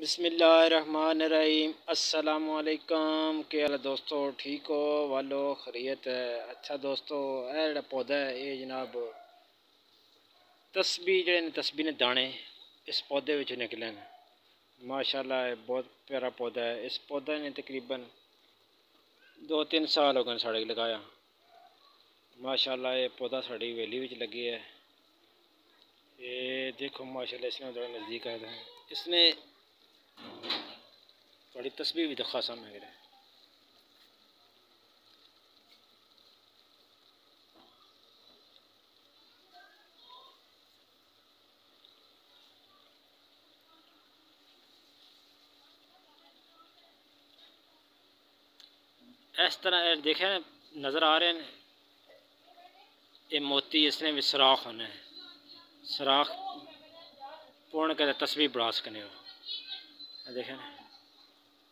बिस्मिल्लाहिर्रहमानिर्रहीम। अस्सलामुअलैकुम। क्या हाल है दोस्तों, ठीक हो वालो, खैरियत है। अच्छा दोस्तों, यह जो पौधा है ये जनाब तस्बीह ने तस्बीह ने दाने इस पौधे विच निकले हैं। माशाल्लाह बहुत प्यारा पौधा है। इस पौधे ने तकरीबन 2-3 साल हो गए साढ़े लगाया। माशाल्लाह ये पौधा साड़ी हवेली विच लगी है। ये देखो माशाल्लाह इसमें थोड़ा नज़दीक आया था, इसने थोड़ी तस्बीह भी दिखा सामने गिरे। इस तरह देखे नज़र आ रहे हैं, ये मोती इसने भी सुराख होने हैं, सुराख पूर्ण कर तस्बीह बढ़ा सकने हो। देखें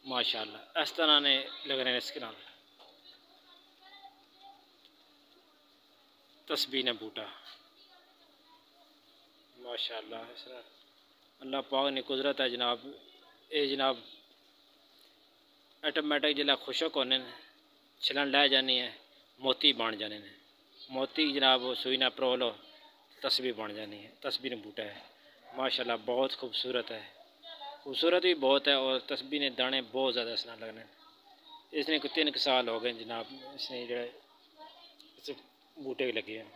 माशाल्लाह इस तरह ने लग रहे हैं इसके नाल तस्बीह ने बूटा। माशाल्लाह इस तरह अल्लाह पाक ने कुदरत है जनाब। ये जनाब ऑटोमैटिक जिला खुशक होने छिलन लै जानी है, मोती बन जाने ने। मोती जनाब सुई ना परोलो तस्बीह बन जानी है। तस्बीह ने बूटा है माशाल्लाह, बहुत खूबसूरत है, खूबसूरत भी बहुत है और तस्बीह ने दाने बहुत ज़्यादा इसना लगने। इसने कोई 3 साल हो गए जनाब, इसने जो बूटे भी लगे हैं।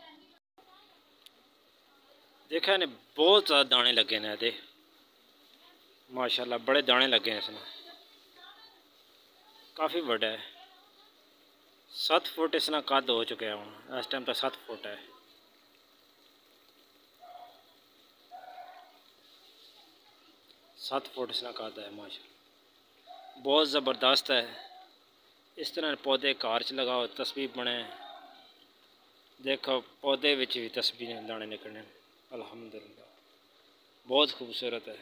देखा ने बहुत ज़्यादा दाने लगे ने दे माशाल्लाह, बड़े दाने लगे हैं इसमें, काफ़ी बड़ा है। 7 फुट इसना कद हो चुका है हूँ, इस टाइम तक 7 फुट है। 7 फुट इसना कद है माशाल्लाह, बहुत ज़बरदस्त है। इस तरह पौधे घर च लगाओ तस्बीह बने। देखो पौधे विच भी तस्बीह दाने निकलने, अल्हम्दुलिल्लाह बहुत खूबसूरत है।